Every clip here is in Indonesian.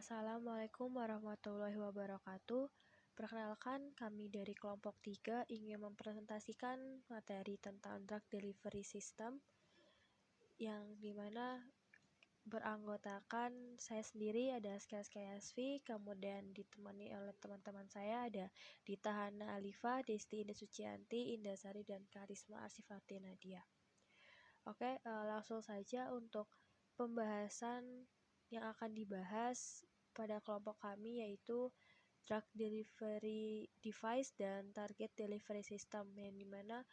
Assalamualaikum warahmatullahi wabarakatuh. Perkenalkan, kami dari kelompok 3 ingin mempresentasikan materi tentang Drug Delivery System yang dimana beranggotakan saya sendiri ada SKSV, kemudian ditemani oleh teman-teman saya ada Dita Hana Alifa, Desti Indah Sucianti, Indasari, dan Karisma Arsifati Nadia. Oke, langsung saja untuk pembahasan yang akan dibahas pada kelompok kami yaitu Drug Delivery Device dan Target Delivery System, yang dimana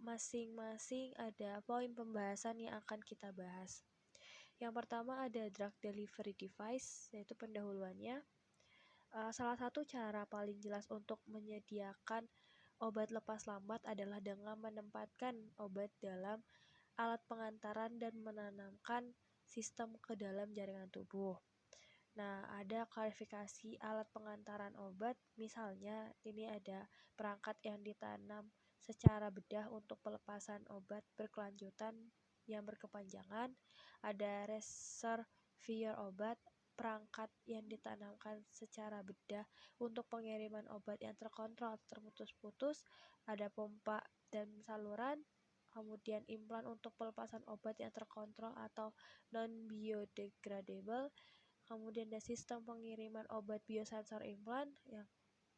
masing-masing ada poin pembahasan yang akan kita bahas. Yang pertama ada Drug Delivery Device, yaitu pendahuluannya. Salah satu cara paling jelas untuk menyediakan obat lepas lambat adalah dengan menempatkan obat dalam alat pengantaran dan menanamkan sistem ke dalam jaringan tubuh. Nah, ada klarifikasi alat pengantaran obat, misalnya ini ada perangkat yang ditanam secara bedah untuk pelepasan obat berkelanjutan yang berkepanjangan, ada reservoir obat, perangkat yang ditanamkan secara bedah untuk pengiriman obat yang terkontrol terputus-putus, ada pompa dan saluran, kemudian implan untuk pelepasan obat yang terkontrol atau non-biodegradable, kemudian ada sistem pengiriman obat biosensor implan, yang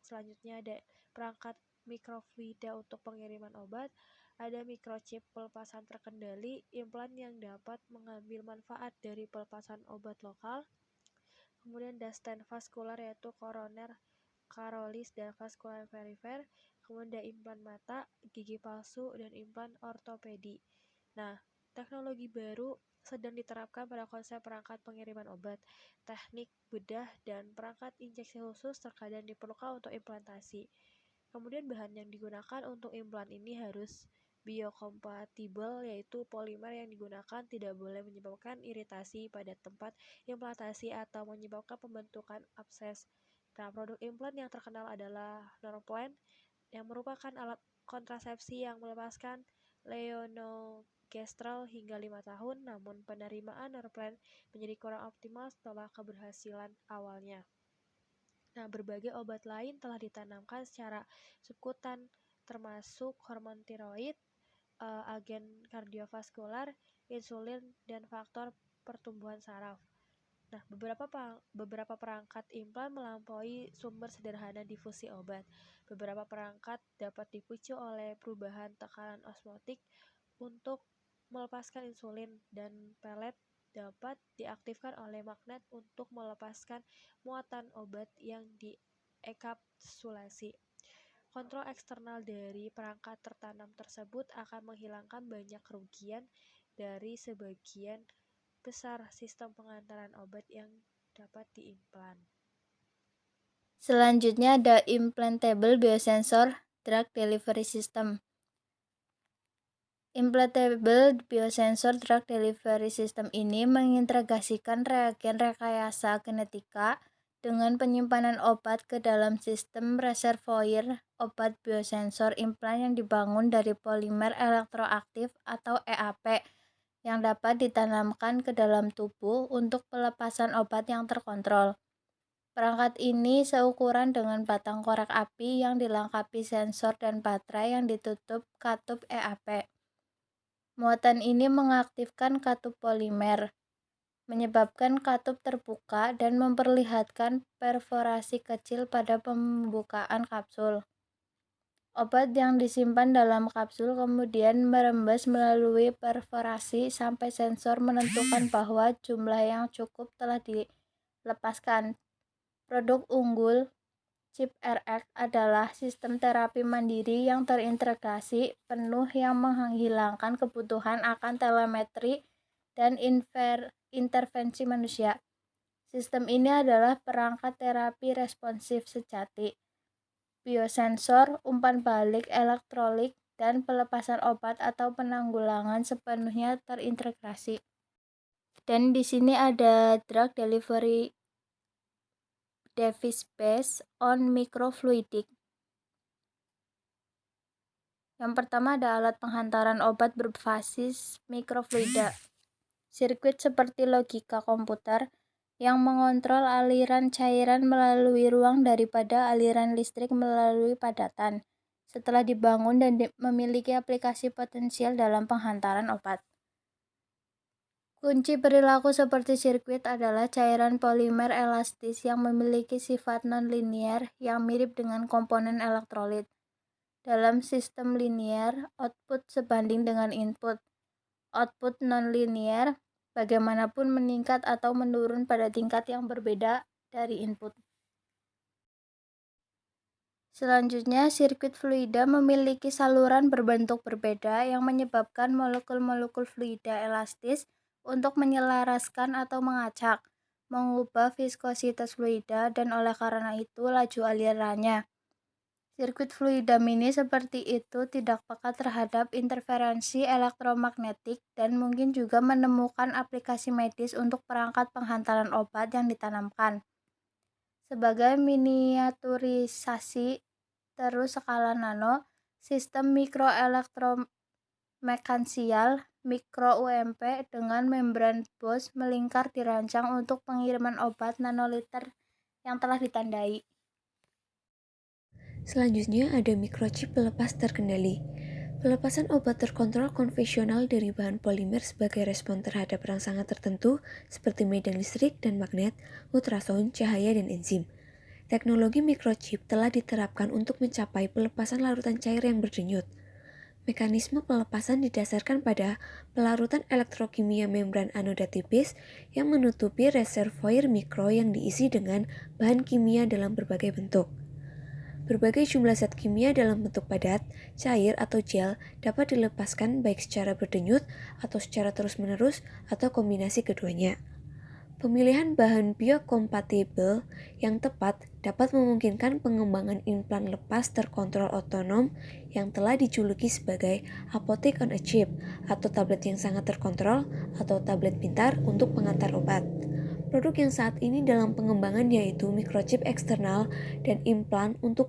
selanjutnya ada perangkat mikrofluida untuk pengiriman obat, ada microchip pelepasan terkendali, implan yang dapat mengambil manfaat dari pelepasan obat lokal, kemudian ada stent vaskular yaitu koroner, karolis, dan vaskular perifer, kemudian ada implan mata, gigi palsu, dan implan ortopedi. Nah, teknologi baru sedang diterapkan pada konsep perangkat pengiriman obat, teknik bedah, dan perangkat injeksi khusus terkadang diperlukan untuk implantasi. Kemudian bahan yang digunakan untuk implan ini harus biokompatibel, yaitu polimer yang digunakan tidak boleh menyebabkan iritasi pada tempat implantasi atau menyebabkan pembentukan abses. Nah, produk implan yang terkenal adalah Norplant, yang merupakan alat kontrasepsi yang melepaskan levonorgestrel hingga 5 tahun, namun penerimaan Norplant menjadi kurang optimal setelah keberhasilan awalnya. Nah, berbagai obat lain telah ditanamkan secara subkutan, termasuk hormon tiroid, agen kardiovaskular, insulin, dan faktor pertumbuhan saraf. Nah, beberapa perangkat implan melampaui sumber sederhana difusi obat. Beberapa perangkat dapat dipicu oleh perubahan tekanan osmotik untuk melepaskan insulin, dan pelet dapat diaktifkan oleh magnet untuk melepaskan muatan obat yang diekapsulasi. Kontrol eksternal dari perangkat tertanam tersebut akan menghilangkan banyak kerugian dari sebagian besar sistem pengantaran obat yang dapat diimplan. Selanjutnya ada Implantable Biosensor Drug Delivery System. Implantable Biosensor Drug Delivery System ini mengintegrasikan reagen rekayasa genetika dengan penyimpanan obat ke dalam sistem reservoir obat biosensor implan yang dibangun dari polimer elektroaktif atau EAP yang dapat ditanamkan ke dalam tubuh untuk pelepasan obat yang terkontrol. Perangkat ini seukuran dengan batang korek api yang dilengkapi sensor dan baterai yang ditutup katup EAP. Muatan ini mengaktifkan katup polimer, menyebabkan katup terbuka dan memperlihatkan perforasi kecil pada pembukaan kapsul. Obat yang disimpan dalam kapsul kemudian merembes melalui perforasi sampai sensor menentukan bahwa jumlah yang cukup telah dilepaskan. Produk unggul ChipRx adalah sistem terapi mandiri yang terintegrasi penuh yang menghilangkan kebutuhan akan telemetri dan intervensi manusia. Sistem ini adalah perangkat terapi responsif sejati, biosensor, umpan balik elektrolik, dan pelepasan obat atau penanggulangan sepenuhnya terintegrasi. Dan di sini ada drug delivery device based on microfluidic. Yang pertama ada alat penghantaran obat berbasis mikrofluida. Sirkuit seperti logika komputer yang mengontrol aliran cairan melalui ruang daripada aliran listrik melalui padatan, setelah dibangun dan memiliki aplikasi potensial dalam penghantaran obat. Kunci perilaku seperti sirkuit adalah cairan polimer elastis yang memiliki sifat non-linear yang mirip dengan komponen elektrolit. Dalam sistem linear, output sebanding dengan input. Output non-linear bagaimanapun meningkat atau menurun pada tingkat yang berbeda dari input. Selanjutnya, sirkuit fluida memiliki saluran berbentuk berbeda yang menyebabkan molekul-molekul fluida elastis untuk menyelaraskan atau mengacak, mengubah viskositas fluida dan oleh karena itu laju alirannya. Sirkuit fluida mini seperti itu tidak peka terhadap interferensi elektromagnetik dan mungkin juga menemukan aplikasi medis untuk perangkat penghantaran obat yang ditanamkan. Sebagai miniaturisasi terus skala nano, sistem mikroelektromekansial mikro UMP dengan membran Bose melingkar dirancang untuk pengiriman obat nanoliter yang telah ditandai. Selanjutnya ada microchip pelepas terkendali. Pelepasan obat terkontrol konvensional dari bahan polimer sebagai respon terhadap rangsangan tertentu seperti medan listrik dan magnet, ultrasound, cahaya, dan enzim. Teknologi microchip telah diterapkan untuk mencapai pelepasan larutan cair yang berdenyut. Mekanisme pelepasan didasarkan pada pelarutan elektrokimia membran anoda tipis yang menutupi reservoir mikro yang diisi dengan bahan kimia dalam berbagai bentuk. Berbagai jumlah zat kimia dalam bentuk padat, cair, atau gel dapat dilepaskan baik secara berdenyut atau secara terus-menerus atau kombinasi keduanya. Pemilihan bahan biokompatibel yang tepat dapat memungkinkan pengembangan implan lepas terkontrol otonom yang telah dijuluki sebagai apotek on a chip atau tablet yang sangat terkontrol atau tablet pintar untuk pengantar obat. Produk yang saat ini dalam pengembangan yaitu microchip eksternal dan implan untuk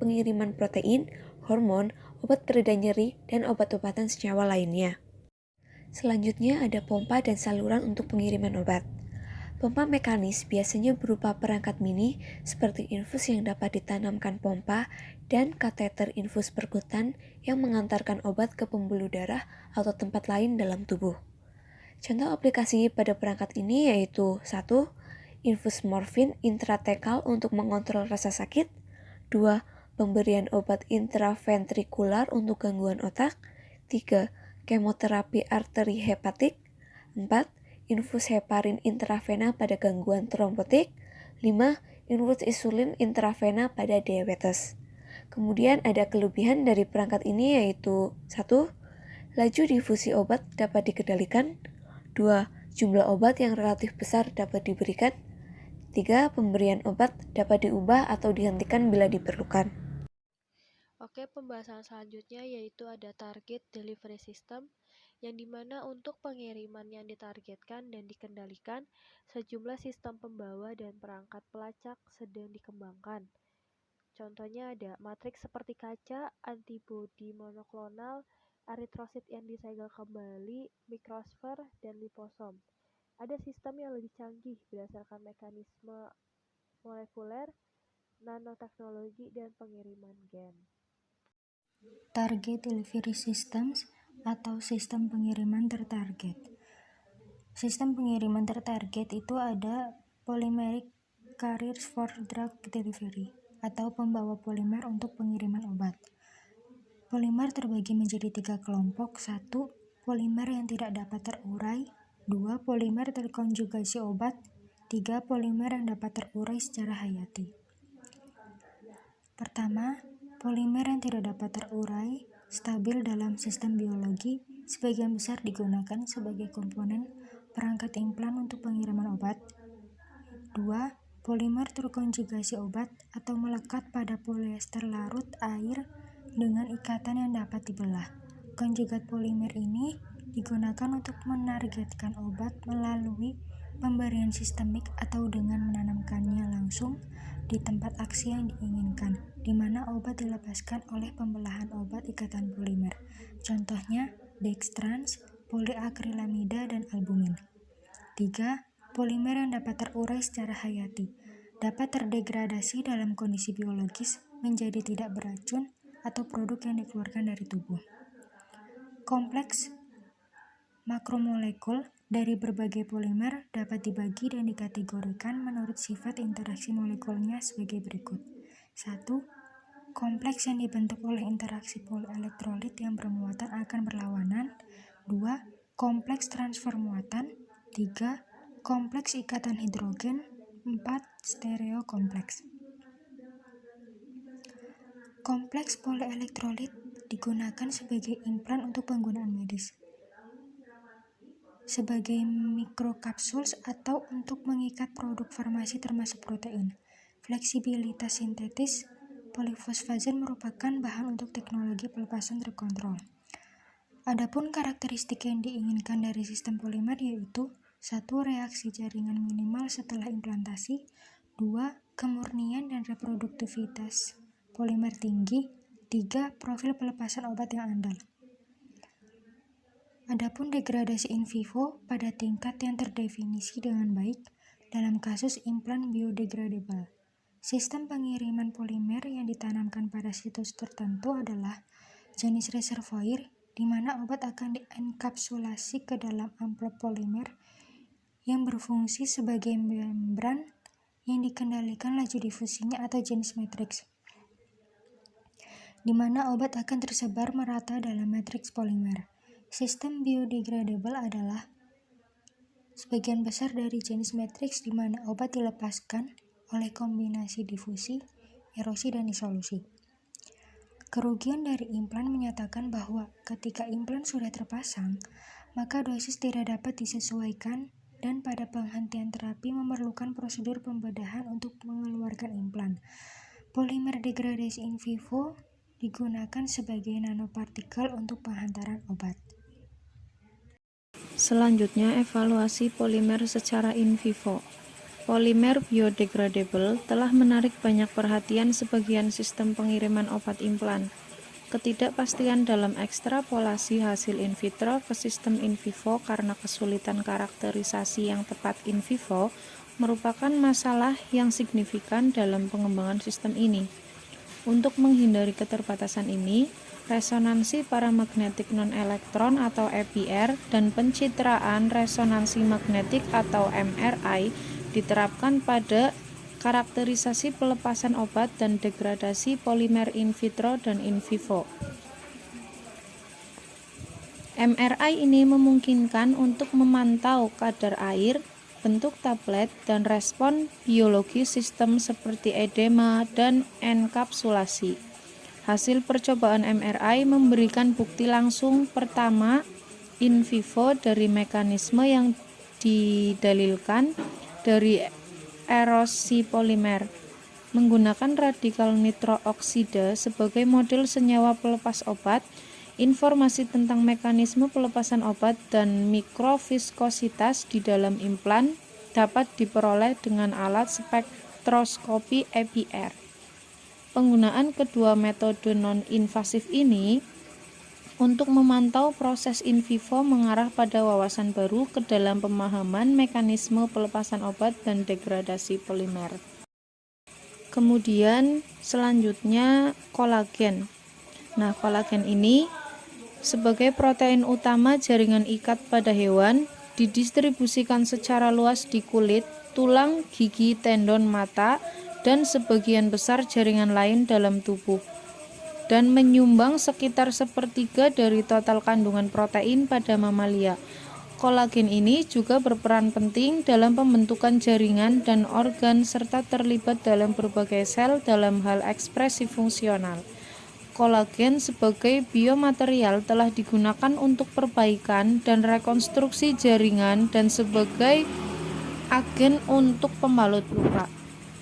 pengiriman protein, hormon, obat pereda nyeri, dan obat-obatan senyawa lainnya. Selanjutnya ada pompa dan saluran untuk pengiriman obat. Pompa mekanis biasanya berupa perangkat mini seperti infus yang dapat ditanamkan pompa dan kateter infus perkutan yang mengantarkan obat ke pembuluh darah atau tempat lain dalam tubuh. Contoh aplikasi pada perangkat ini yaitu 1. Infus morfin intratekal untuk mengontrol rasa sakit. 2. Pemberian obat intraventrikular untuk gangguan otak. 3. Kemoterapi arteri hepatik. 4. Infus heparin intravena pada gangguan trombotik. 5. Infus insulin intravena pada diabetes. Kemudian ada kelebihan dari perangkat ini yaitu 1. Laju difusi obat dapat dikendalikan. 2. Jumlah obat yang relatif besar dapat diberikan. 3. Pemberian obat dapat diubah atau dihentikan bila diperlukan. Oke, pembahasan selanjutnya yaitu ada target delivery system, yang dimana untuk pengiriman yang ditargetkan dan dikendalikan, sejumlah sistem pembawa dan perangkat pelacak sedang dikembangkan. Contohnya ada matriks seperti kaca, antibodi monoklonal, eritrosit yang disegel kembali, mikrosfer, dan liposom. Ada sistem yang lebih canggih berdasarkan mekanisme molekuler, nanoteknologi, dan pengiriman gen. Target Delivery Systems atau sistem pengiriman tertarget. Sistem pengiriman tertarget itu ada polymeric carriers for drug delivery atau pembawa polimer untuk pengiriman obat. Polimer terbagi menjadi 3 kelompok. 1. Polimer yang tidak dapat terurai. 2. Polimer terkonjugasi obat. 3. Polimer yang dapat terurai secara hayati. Pertama, polimer yang tidak dapat terurai stabil dalam sistem biologi sebagian besar digunakan sebagai komponen perangkat implan untuk pengiriman obat. 2. Polimer terkonjugasi obat atau melekat pada poliester larut air dengan ikatan yang dapat dibelah. Konjugat polimer ini digunakan untuk menargetkan obat melalui pemberian sistemik atau dengan menanamkannya langsung di tempat aksi yang diinginkan, di mana obat dilepaskan oleh pembelahan obat ikatan polimer. Contohnya dextrans, poliakrilamida, dan albumin. 3. polimer yang dapat terurai secara hayati, dapat terdegradasi dalam kondisi biologis menjadi tidak beracun atau produk yang dikeluarkan dari tubuh. Kompleks makromolekul dari berbagai polimer dapat dibagi dan dikategorikan menurut sifat interaksi molekulnya sebagai berikut. 1. Kompleks yang dibentuk oleh interaksi polielektrolit yang bermuatan akan berlawanan. 2. Kompleks transfer muatan. 3. Kompleks ikatan hidrogen. 4. Stereokompleks. Kompleks polielektrolit digunakan sebagai implan untuk penggunaan medis, sebagai mikrokapsul atau untuk mengikat produk farmasi termasuk protein. Fleksibilitas sintetis. Polifosfazen merupakan bahan untuk teknologi pelepasan terkontrol. Adapun karakteristik yang diinginkan dari sistem polimer yaitu 1. Reaksi jaringan minimal setelah implantasi. 2. Kemurnian dan reproduktivitas polimer tinggi. 3. Profil pelepasan obat yang andal. Adapun degradasi in vivo pada tingkat yang terdefinisi dengan baik dalam kasus implan biodegradable. Sistem pengiriman polimer yang ditanamkan pada situs tertentu adalah jenis reservoir, di mana obat akan dienkapsulasi ke dalam amplop polimer yang berfungsi sebagai membran yang dikendalikan laju difusinya atau jenis matriks, di mana obat akan tersebar merata dalam matriks polimer. Sistem biodegradable adalah sebagian besar dari jenis matriks di mana obat dilepaskan oleh kombinasi difusi, erosi, dan disolusi. Kerugian dari implan menyatakan bahwa ketika implan sudah terpasang, maka dosis tidak dapat disesuaikan dan pada penghentian terapi memerlukan prosedur pembedahan untuk mengeluarkan implan. Polimer degradasi in vivo digunakan sebagai nanopartikel untuk penghantaran obat. Selanjutnya, evaluasi polimer secara in vivo. Polimer biodegradable telah menarik banyak perhatian sebagian sistem pengiriman obat implan. Ketidakpastian dalam ekstrapolasi hasil in vitro ke sistem in vivo karena kesulitan karakterisasi yang tepat in vivo merupakan masalah yang signifikan dalam pengembangan sistem ini. Untuk menghindari keterbatasan ini, resonansi paramagnetik non-elektron atau EPR dan pencitraan resonansi magnetik atau MRI diterapkan pada karakterisasi pelepasan obat dan degradasi polimer in vitro dan in vivo. MRI ini memungkinkan untuk memantau kadar air, bentuk tablet, dan respon biologi sistem seperti edema dan enkapsulasi. Hasil percobaan MRI memberikan bukti langsung pertama in vivo dari mekanisme yang didalilkan dari erosi polimer menggunakan radikal nitrooksida sebagai model senyawa pelepas obat. Informasi tentang mekanisme pelepasan obat dan mikroviskositas di dalam implan dapat diperoleh dengan alat spektroskopi EPR. Penggunaan kedua metode non-invasif ini untuk memantau proses in vivo mengarah pada wawasan baru ke dalam pemahaman mekanisme pelepasan obat dan degradasi polimer. Kemudian selanjutnya kolagen. Nah, kolagen ini sebagai protein utama jaringan ikat pada hewan didistribusikan secara luas di kulit, tulang, gigi, tendon, mata, dan sebagian besar jaringan lain dalam tubuh, dan menyumbang sekitar 1/3 dari total kandungan protein pada mamalia. Kolagen ini juga berperan penting dalam pembentukan jaringan dan organ serta terlibat dalam berbagai sel dalam hal ekspresi fungsional. Kolagen sebagai biomaterial telah digunakan untuk perbaikan dan rekonstruksi jaringan dan sebagai agen untuk pembalut luka.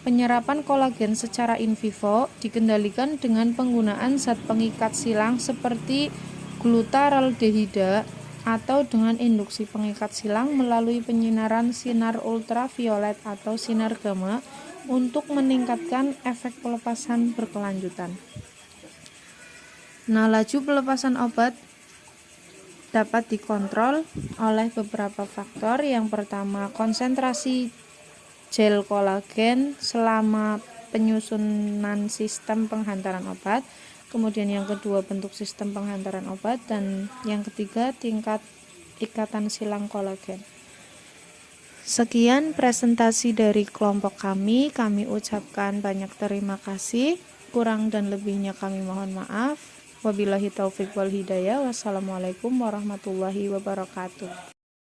Penyerapan kolagen secara in vivo dikendalikan dengan penggunaan zat pengikat silang seperti glutaraldehida atau dengan induksi pengikat silang melalui penyinaran sinar ultraviolet atau sinar gamma untuk meningkatkan efek pelepasan berkelanjutan. Nah, laju pelepasan obat dapat dikontrol oleh beberapa faktor. Yang pertama, konsentrasi gel kolagen selama penyusunan sistem penghantaran obat. Kemudian yang kedua, bentuk sistem penghantaran obat, dan yang ketiga, tingkat ikatan silang kolagen. Sekian presentasi dari kelompok kami ucapkan banyak terima kasih. Kurang dan lebihnya kami mohon maaf. Wabillahi taufik wal hidayah. Wassalamualaikum warahmatullahi wabarakatuh.